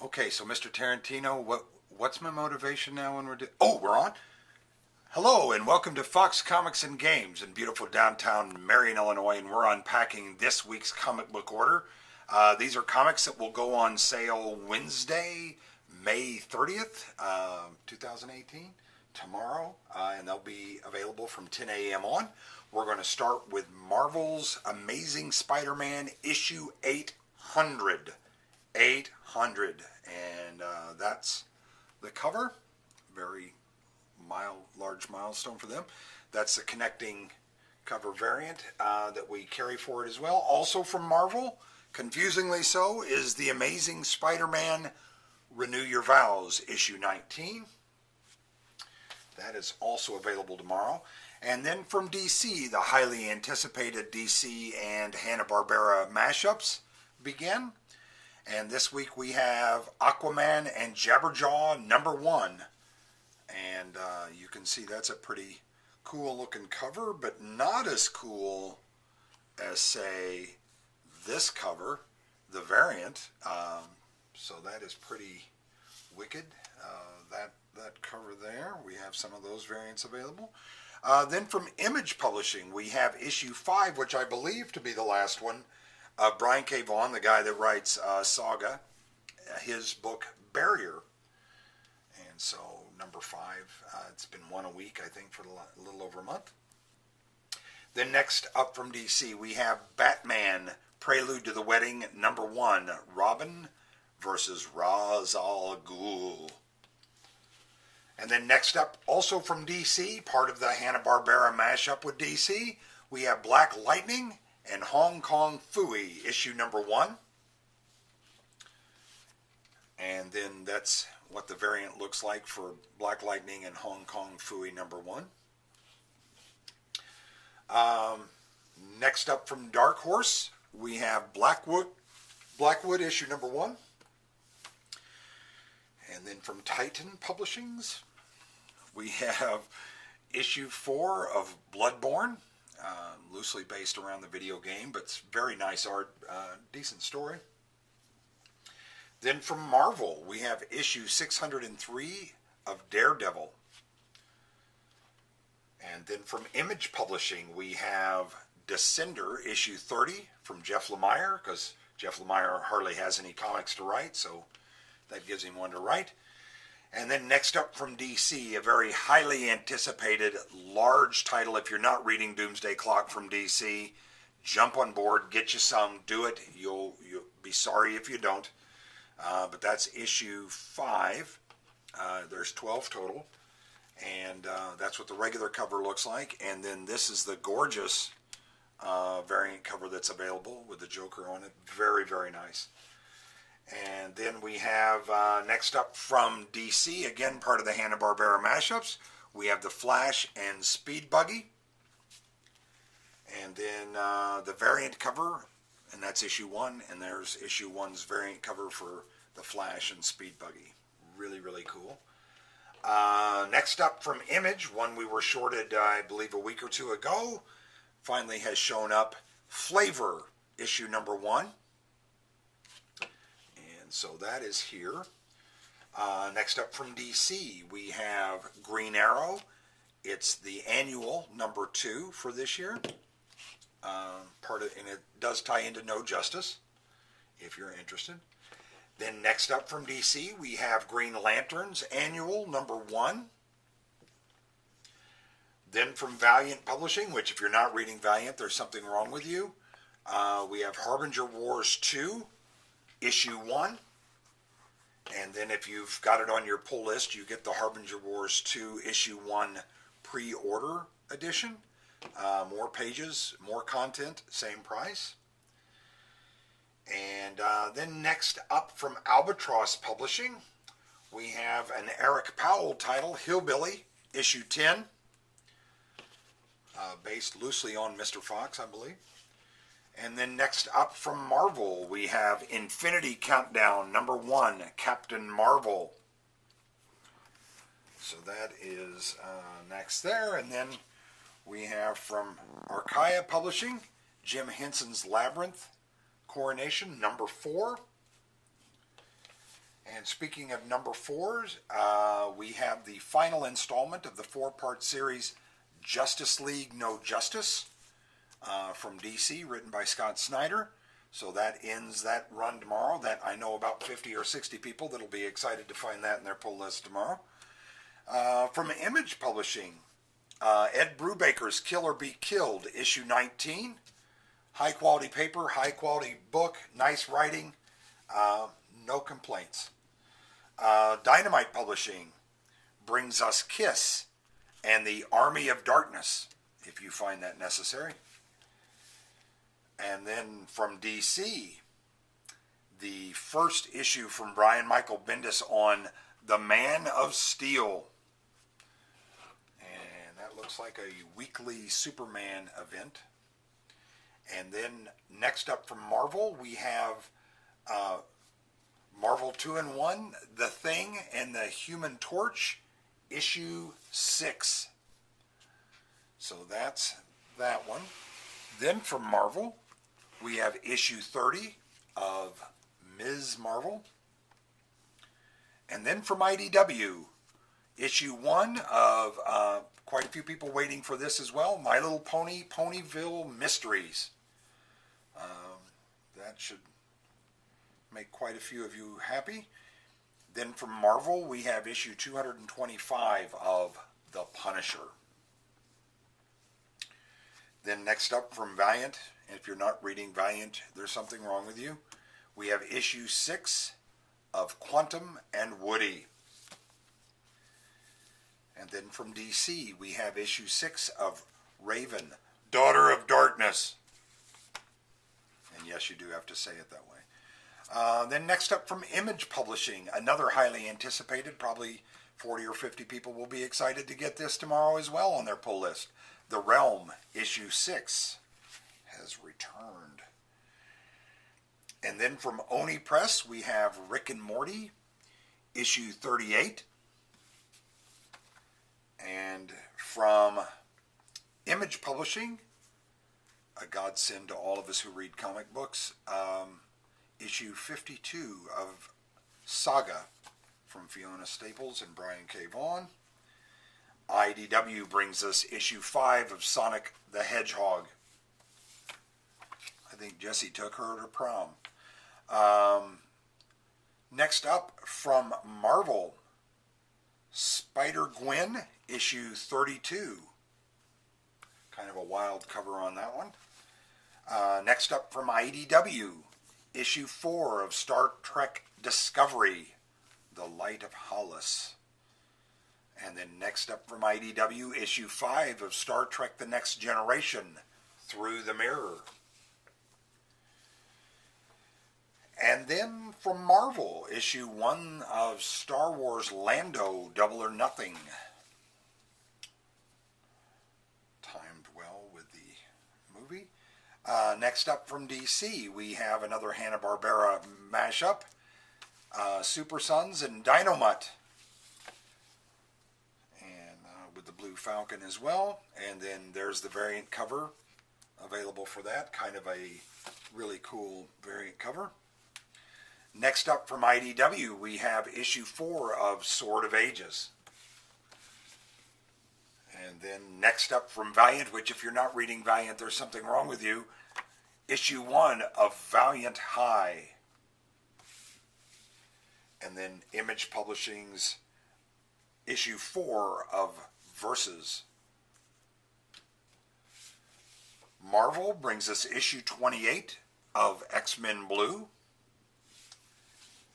Okay, so Mr. Tarantino, what's my motivation now when we're Oh, we're on? Hello, and welcome to Fox Comics and Games in beautiful downtown Marion, Illinois, and we're unpacking this week's comic book order. These are comics that will go on sale Wednesday, May 30th, 2018, tomorrow, and they'll be available from 10 a.m. on. We're going to start with Marvel's Amazing Spider-Man issue 800. 800, and that's the cover. Very large milestone for them. That's the connecting cover variant that we carry for it as well. Also from Marvel, confusingly so, is the Amazing Spider-Man Renew Your Vows issue 19. That is also available tomorrow. And then from DC, the highly anticipated DC and Hanna-Barbera mashups begin. And this week we have Aquaman and Jabberjaw #1. And you can see that's a pretty cool looking cover, but not as cool as, say, this cover, the variant. So that is pretty wicked. That cover there, we have some of those variants available. Then from Image Publishing, we have issue 5, which I believe to be the last one. Brian K. Vaughan, the guy that writes Saga, his book Barrier. And so number 5, it's been one a week, I think, for a little over a month. Then next up from DC, we have Batman, Prelude to the Wedding, #1, Robin versus Ra's al Ghul. And then next up, also from DC, part of the Hanna-Barbera mashup with DC, we have Black Lightning and Hong Kong Phooey, issue #1. And then that's what the variant looks like for Black Lightning and Hong Kong Phooey #1. Next up from Dark Horse, we have Blackwood issue #1. And then from Titan Publishings, we have issue 4 of Bloodborne. Loosely based around the video game, but it's very nice art, decent story. Then from Marvel, we have issue 603 of Daredevil. And then from Image Publishing, we have Descender, issue 30 from Jeff Lemire, because Jeff Lemire hardly has any comics to write, so that gives him one to write. And then next up from DC, a very highly anticipated large title. If you're not reading Doomsday Clock from DC, jump on board, get you some, do it. You'll be sorry if you don't. But that's issue 5. There's 12 total. And that's what the regular cover looks like. And then this is the gorgeous variant cover that's available with the Joker on it. Very, very nice. And then we have, next up from DC, again, part of the Hanna-Barbera mashups, we have The Flash and Speed Buggy. And then the variant cover, and that's issue 1, and there's issue 1's variant cover for The Flash and Speed Buggy. Really, really cool. Next up from Image, one we were shorted, I believe, a week or two ago, finally has shown up, Flavor, issue #1. So that is here. Next up from DC, we have Green Arrow. It's the annual #2 for this year. And it does tie into No Justice, if you're interested. Then next up from DC, we have Green Lantern's annual #1. Then from Valiant Publishing, which if you're not reading Valiant, there's something wrong with you. We have Harbinger Wars 2. issue 1, and then if you've got it on your pull list, you get the Harbinger Wars 2 issue 1 pre-order edition. More pages, more content, same price. And then next up from Albatross Publishing, we have an Eric Powell title, Hillbilly, issue 10, based loosely on Mr. Fox, I believe. And then next up from Marvel, we have Infinity Countdown #1, Captain Marvel. So that is next there. And then we have from Archaea Publishing, Jim Henson's Labyrinth Coronation #4. And speaking of number fours, we have the final installment of the four-part series Justice League No Justice from DC, written by Scott Snyder. So that ends that run tomorrow. That I know about 50 or 60 people that'll be excited to find that in their pull list tomorrow. From Image Publishing, Ed Brubaker's Kill or Be Killed, issue 19. High quality paper, high quality book, nice writing, no complaints. Dynamite Publishing brings us Kiss and the Army of Darkness, if you find that necessary. And then from DC, the first issue from Brian Michael Bendis on The Man of Steel. And that looks like a weekly Superman event. And then next up from Marvel, we have Marvel 2-in-1, The Thing and the Human Torch, issue 6. So that's that one. Then from Marvel, we have issue 30 of Ms. Marvel. And then from IDW, issue 1 of quite a few people waiting for this as well, My Little Pony, Ponyville Mysteries. That should make quite a few of you happy. Then from Marvel, we have issue 225 of The Punisher. Then next up from Valiant, and if you're not reading Valiant, there's something wrong with you. We have issue 6 of Quantum and Woody. And then from DC, we have issue 6 of Raven, Daughter of Darkness. And yes, you do have to say it that way. Then next up from Image Publishing, another highly anticipated, probably 40 or 50 people will be excited to get this tomorrow as well on their pull list. The Realm, issue 6, has returned. And then from Oni Press, we have Rick and Morty, issue 38. And from Image Publishing, a godsend to all of us who read comic books, issue 52 of Saga from Fiona Staples and Brian K. Vaughan. IDW brings us issue 5 of Sonic the Hedgehog. I think Jessie took her to prom. Next up from Marvel, Spider-Gwen, issue 32. Kind of a wild cover on that one. Next up from IDW, issue 4 of Star Trek Discovery, The Light of Hollis. And then next up from IDW, issue 5 of Star Trek The Next Generation, Through the Mirror. And then from Marvel, issue 1 of Star Wars Lando, Double or Nothing. Timed well with the movie. Next up from DC, we have another Hanna-Barbera mashup, Super Sons and Dynomutt. With the Blue Falcon as well. And then there's the variant cover available for that. Kind of a really cool variant cover. Next up from IDW, we have issue 4 of Sword of Ages. And then next up from Valiant, which if you're not reading Valiant, there's something wrong with you, issue 1 of Valiant High. And then Image Publishing's issue 4 of Versus. Marvel brings us issue 28 of X-Men Blue.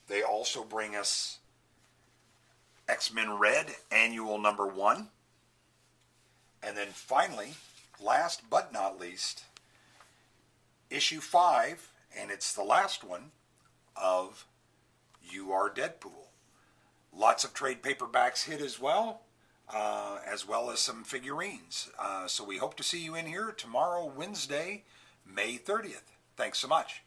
They also bring us X-Men Red, annual number 1. And then finally, last but not least, issue 5, and it's the last one, of You Are Deadpool. Lots of trade paperbacks hit as well as some figurines. So we hope to see you in here tomorrow, Wednesday, May 30th. Thanks so much.